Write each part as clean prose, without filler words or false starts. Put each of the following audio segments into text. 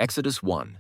Exodus 1.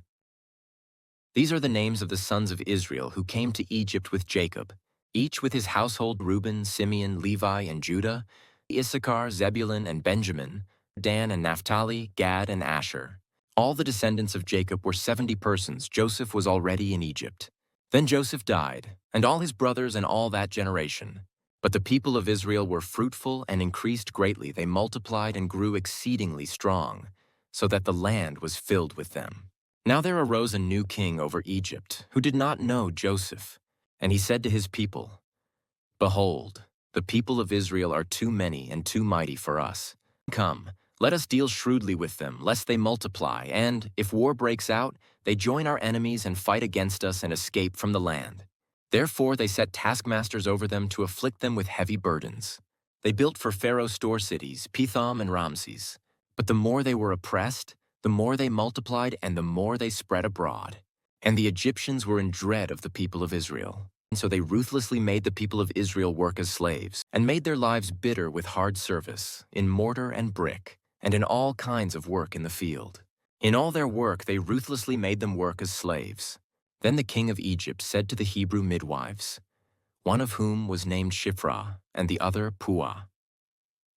These are the names of the sons of Israel who came to Egypt with Jacob, each with his household: Reuben, Simeon, Levi, and Judah, Issachar, Zebulun, and Benjamin, Dan and Naphtali, Gad and Asher. All the descendants of Jacob were 70 persons. Joseph was already in Egypt. Then Joseph died, and all his brothers and all that generation. But the people of Israel were fruitful and increased greatly. They multiplied and grew exceedingly strong, so that the land was filled with them. Now there arose a new king over Egypt, who did not know Joseph. And he said to his people, "Behold, the people of Israel are too many and too mighty for us. Come, let us deal shrewdly with them, lest they multiply, and, if war breaks out, they join our enemies and fight against us and escape from the land." Therefore they set taskmasters over them to afflict them with heavy burdens. They built for Pharaoh store cities, Pithom and Ramses. But the more they were oppressed, the more they multiplied and the more they spread abroad. And the Egyptians were in dread of the people of Israel. And so they ruthlessly made the people of Israel work as slaves, and made their lives bitter with hard service, in mortar and brick, and in all kinds of work in the field. In all their work they ruthlessly made them work as slaves. Then the king of Egypt said to the Hebrew midwives, one of whom was named Shiphrah, and the other Puah,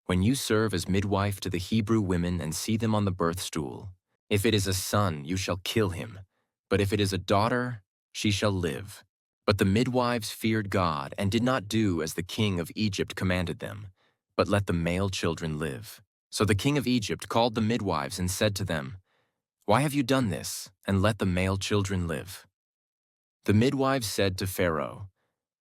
"When you serve as midwife to the Hebrew women and see them on the birth stool, if it is a son, you shall kill him, but if it is a daughter, she shall live." But the midwives feared God and did not do as the king of Egypt commanded them, but let the male children live. So the king of Egypt called the midwives and said to them, "Why have you done this, and let the male children live?" The midwives said to Pharaoh,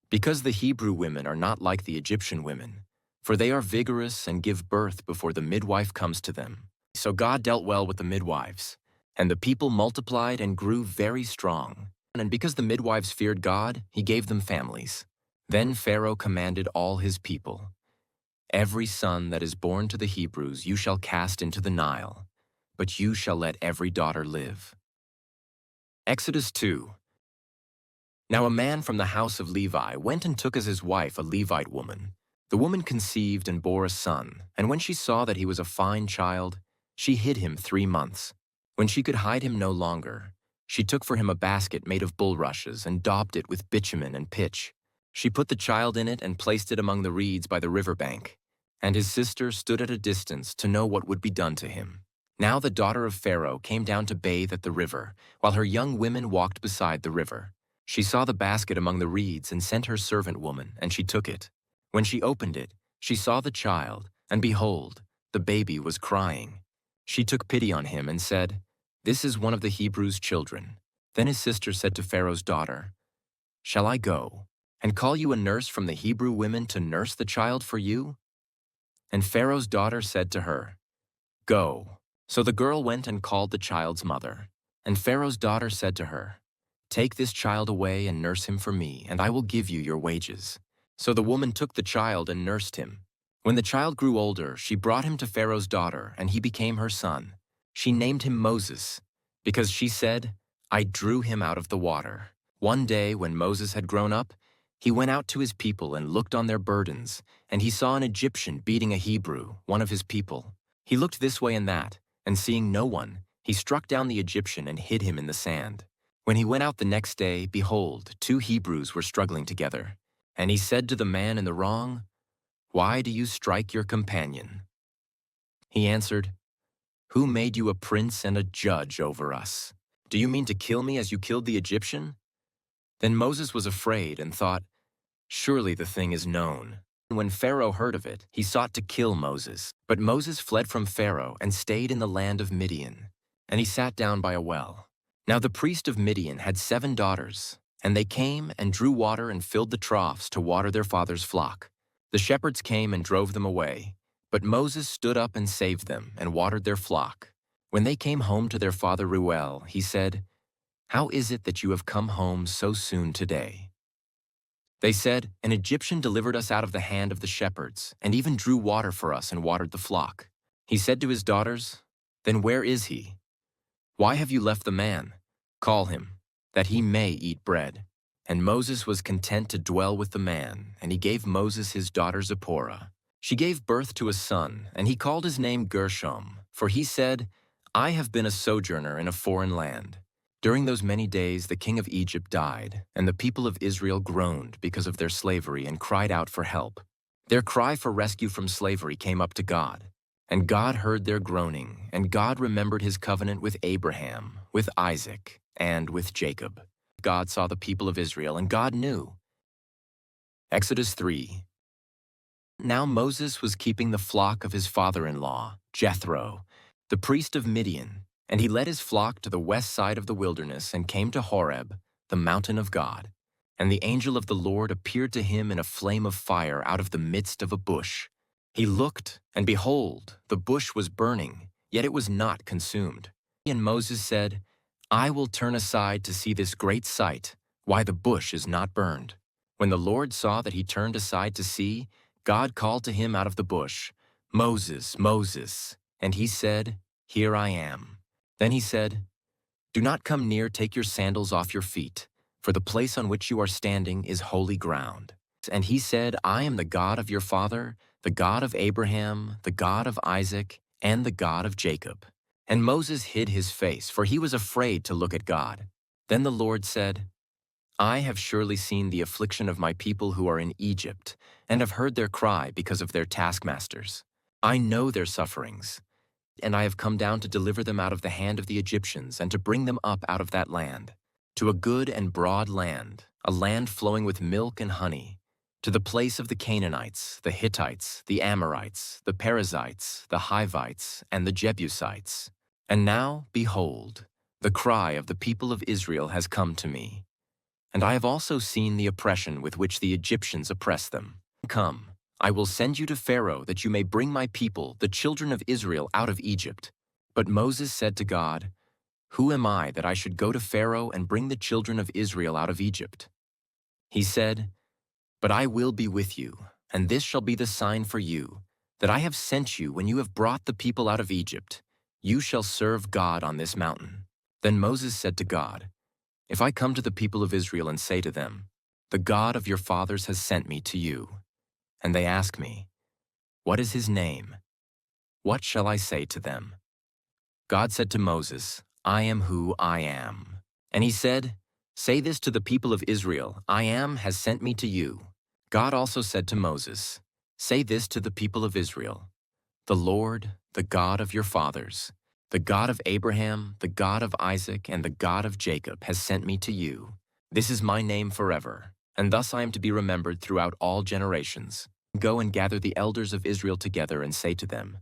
"Because the Hebrew women are not like the Egyptian women, for they are vigorous and give birth before the midwife comes to them." So God dealt well with the midwives, and the people multiplied and grew very strong. And because the midwives feared God, he gave them families. Then Pharaoh commanded all his people, "Every son that is born to the Hebrews you shall cast into the Nile, but you shall let every daughter live." Exodus 2. Now a man from the house of Levi went and took as his wife a Levite woman. The woman conceived and bore a son, and when she saw that he was a fine child, she hid him 3 months. When she could hide him no longer, she took for him a basket made of bulrushes and daubed it with bitumen and pitch. She put the child in it and placed it among the reeds by the river bank, and his sister stood at a distance to know what would be done to him. Now the daughter of Pharaoh came down to bathe at the river, while her young women walked beside the river. She saw the basket among the reeds and sent her servant woman, and she took it. When she opened it, she saw the child, and behold, the baby was crying. She took pity on him and said, "This is one of the Hebrews' children." Then his sister said to Pharaoh's daughter, "Shall I go and call you a nurse from the Hebrew women to nurse the child for you?" And Pharaoh's daughter said to her, "Go." So the girl went and called the child's mother. And Pharaoh's daughter said to her, "Take this child away and nurse him for me, and I will give you your wages." So the woman took the child and nursed him. When the child grew older, she brought him to Pharaoh's daughter, and he became her son. She named him Moses, because she said, "I drew him out of the water." One day, when Moses had grown up, he went out to his people and looked on their burdens, and he saw an Egyptian beating a Hebrew, one of his people. He looked this way and that, and seeing no one, he struck down the Egyptian and hid him in the sand. When he went out the next day, behold, 2 Hebrews were struggling together. And he said to the man in the wrong, "Why do you strike your companion?" He answered, "Who made you a prince and a judge over us? Do you mean to kill me as you killed the Egyptian?" Then Moses was afraid and thought, "Surely the thing is known." When Pharaoh heard of it, he sought to kill Moses. But Moses fled from Pharaoh and stayed in the land of Midian. And he sat down by a well. Now the priest of Midian had 7 daughters, and they came and drew water and filled the troughs to water their father's flock. The shepherds came and drove them away, but Moses stood up and saved them and watered their flock. When they came home to their father Reuel, he said, "How is it that you have come home so soon today?" They said, "An Egyptian delivered us out of the hand of the shepherds, and even drew water for us and watered the flock." He said to his daughters, "Then where is he? Why have you left the man? Call him, that he may eat bread." And Moses was content to dwell with the man, and he gave Moses his daughter Zipporah. She gave birth to a son, and he called his name Gershom, for he said, I have been a sojourner in a foreign land. During those many days the king of Egypt died, and the people of Israel groaned because of their slavery and cried out for help. Their cry for rescue from slavery came up to God. And God heard their groaning, and God remembered his covenant with Abraham, with Isaac, and with Jacob. God saw the people of Israel, and God knew. Exodus 3. Now Moses was keeping the flock of his father-in-law, Jethro, the priest of Midian, and he led his flock to the west side of the wilderness and came to Horeb, the mountain of God. And the angel of the Lord appeared to him in a flame of fire out of the midst of a bush. He looked, and behold, the bush was burning, yet it was not consumed. And Moses said, I will turn aside to see this great sight, why the bush is not burned. When the Lord saw that he turned aside to see, God called to him out of the bush, Moses, Moses. And he said, Here I am. Then he said, Do not come near, take your sandals off your feet, for the place on which you are standing is holy ground. And he said, I am the God of your father, the God of Abraham, the God of Isaac, and the God of Jacob. And Moses hid his face, for he was afraid to look at God. Then the Lord said, I have surely seen the affliction of my people who are in Egypt, and have heard their cry because of their taskmasters. I know their sufferings, and I have come down to deliver them out of the hand of the Egyptians and to bring them up out of that land, to a good and broad land, a land flowing with milk and honey, to the place of the Canaanites, the Hittites, the Amorites, the Perizzites, the Hivites, and the Jebusites. And now, behold, the cry of the people of Israel has come to me. And I have also seen the oppression with which the Egyptians oppress them. Come, I will send you to Pharaoh that you may bring my people, the children of Israel, out of Egypt. But Moses said to God, Who am I that I should go to Pharaoh and bring the children of Israel out of Egypt? He said, But I will be with you, and this shall be the sign for you, that I have sent you when you have brought the people out of Egypt. You shall serve God on this mountain. Then Moses said to God, If I come to the people of Israel and say to them, The God of your fathers has sent me to you, and they ask me, What is his name? What shall I say to them? God said to Moses, I am who I am. And he said, Say this to the people of Israel, I am has sent me to you. God also said to Moses, Say this to the people of Israel, The Lord, the God of your fathers, the God of Abraham, the God of Isaac, and the God of Jacob has sent me to you. This is my name forever, and thus I am to be remembered throughout all generations. Go and gather the elders of Israel together and say to them,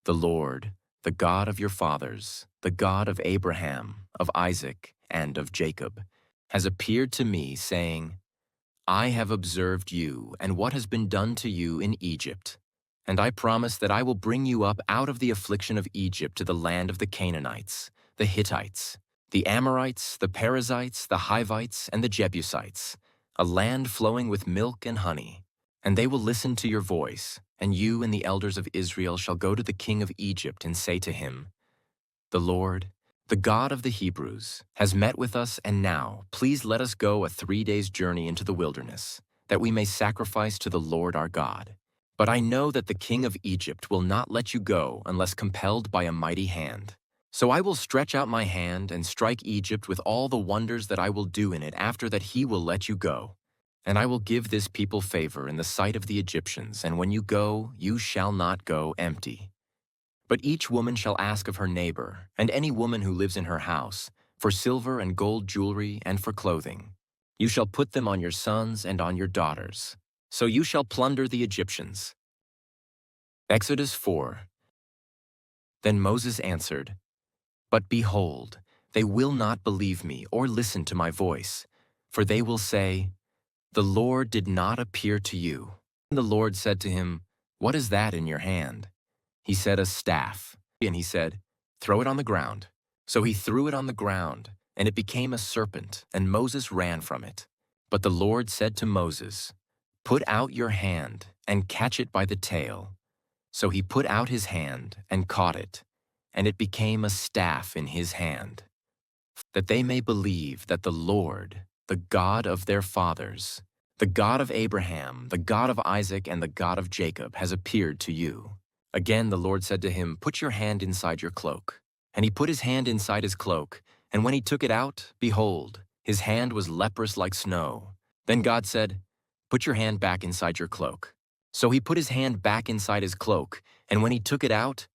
The Lord, the God of your fathers, the God of Abraham, of Isaac, and of Jacob, has appeared to me, saying, I have observed you and what has been done to you in Egypt. And I promise that I will bring you up out of the affliction of Egypt to the land of the Canaanites, the Hittites, the Amorites, the Perizzites, the Hivites, and the Jebusites, a land flowing with milk and honey. And they will listen to your voice, and you and the elders of Israel shall go to the king of Egypt and say to him, The Lord, the God of the Hebrews, has met with us, and now please let us go a 3 days' journey into the wilderness, that we may sacrifice to the Lord our God. But I know that the king of Egypt will not let you go unless compelled by a mighty hand. So I will stretch out my hand and strike Egypt with all the wonders that I will do in it after that he will let you go. And I will give this people favor in the sight of the Egyptians, and when you go, you shall not go empty. But each woman shall ask of her neighbor, and any woman who lives in her house, for silver and gold jewelry and for clothing. You shall put them on your sons and on your daughters. So you shall plunder the Egyptians. Exodus 4. Then Moses answered, But behold, they will not believe me or listen to my voice, for they will say, The Lord did not appear to you. And the Lord said to him, What is that in your hand? He said, A staff. And he said, Throw it on the ground. So he threw it on the ground, and it became a serpent, and Moses ran from it. But the Lord said to Moses, Put out your hand and catch it by the tail. So he put out his hand and caught it, and it became a staff in his hand, that they may believe that the Lord, the God of their fathers, the God of Abraham, the God of Isaac, and the God of Jacob, has appeared to you. Again the Lord said to him, Put your hand inside your cloak. And he put his hand inside his cloak, and when he took it out, behold, his hand was leprous like snow. Then God said, "Put your hand back inside your cloak." So he put his hand back inside his cloak, and when he took it out,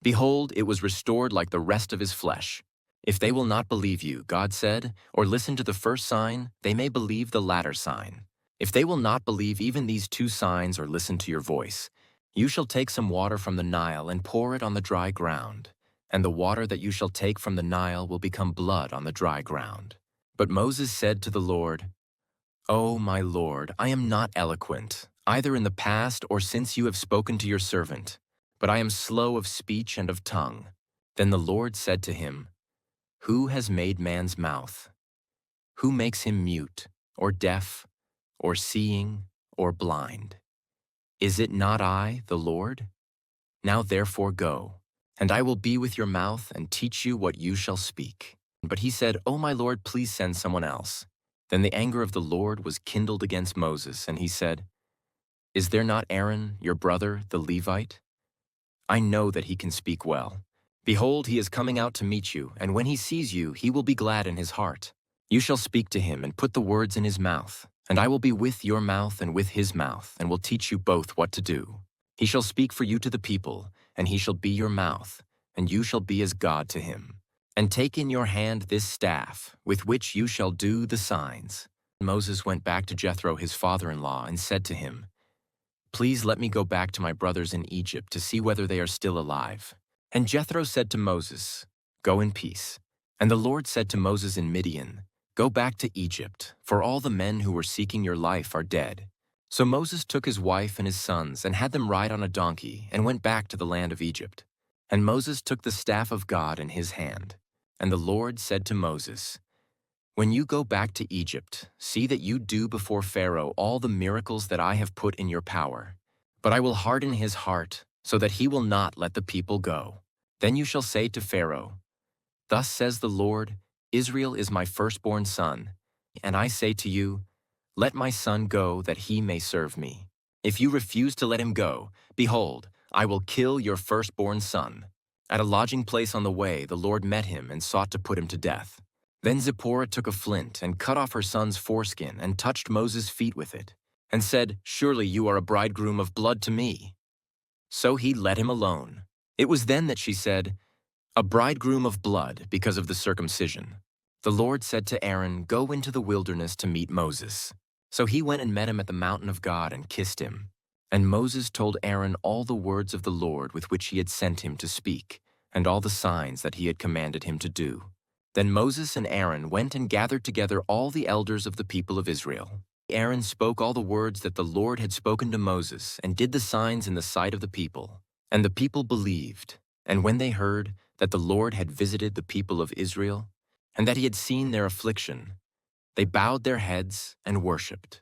behold, it was restored like the rest of his flesh. If they will not believe you, God said, or listen to the first sign, they may believe the latter sign. If they will not believe even these two signs or listen to your voice, you shall take some water from the Nile and pour it on the dry ground, and the water that you shall take from the Nile will become blood on the dry ground. But Moses said to the Lord, "O my Lord, I am not eloquent, either in the past or since you have spoken to your servant, but I am slow of speech and of tongue." Then the Lord said to him, "Who has made man's mouth? Who makes him mute, or deaf, or seeing, or blind? Is it not I, the Lord? Now therefore go, and I will be with your mouth and teach you what you shall speak." But he said, "O my Lord, please send someone else." Then the anger of the Lord was kindled against Moses, and he said, "Is there not Aaron, your brother, the Levite? I know that he can speak well. Behold, he is coming out to meet you, and when he sees you, he will be glad in his heart. You shall speak to him and put the words in his mouth, and I will be with your mouth and with his mouth, and will teach you both what to do. He shall speak for you to the people, and he shall be your mouth, and you shall be as God to him. And take in your hand this staff, with which you shall do the signs." Moses went back to Jethro his father-in-law and said to him, "Please let me go back to my brothers in Egypt to see whether they are still alive." And Jethro said to Moses, "Go in peace." And the Lord said to Moses in Midian, "Go back to Egypt, for all the men who were seeking your life are dead." So Moses took his wife and his sons and had them ride on a donkey and went back to the land of Egypt. And Moses took the staff of God in his hand. And the Lord said to Moses, "When you go back to Egypt, see that you do before Pharaoh all the miracles that I have put in your power. But I will harden his heart, so that he will not let the people go. Then you shall say to Pharaoh, 'Thus says the Lord, Israel is my firstborn son, and I say to you, let my son go that he may serve me. If you refuse to let him go, behold, I will kill your firstborn son.'" At a lodging place on the way, the Lord met him and sought to put him to death. Then Zipporah took a flint and cut off her son's foreskin and touched Moses' feet with it, and said, "Surely you are a bridegroom of blood to me." So he let him alone. It was then that she said, "A bridegroom of blood because of the circumcision." The Lord said to Aaron, "Go into the wilderness to meet Moses." So he went and met him at the mountain of God and kissed him. And Moses told Aaron all the words of the Lord with which he had sent him to speak, and all the signs that he had commanded him to do. Then Moses and Aaron went and gathered together all the elders of the people of Israel. Aaron spoke all the words that the Lord had spoken to Moses and did the signs in the sight of the people. And the people believed. And when they heard that the Lord had visited the people of Israel, and that he had seen their affliction, they bowed their heads and worshipped.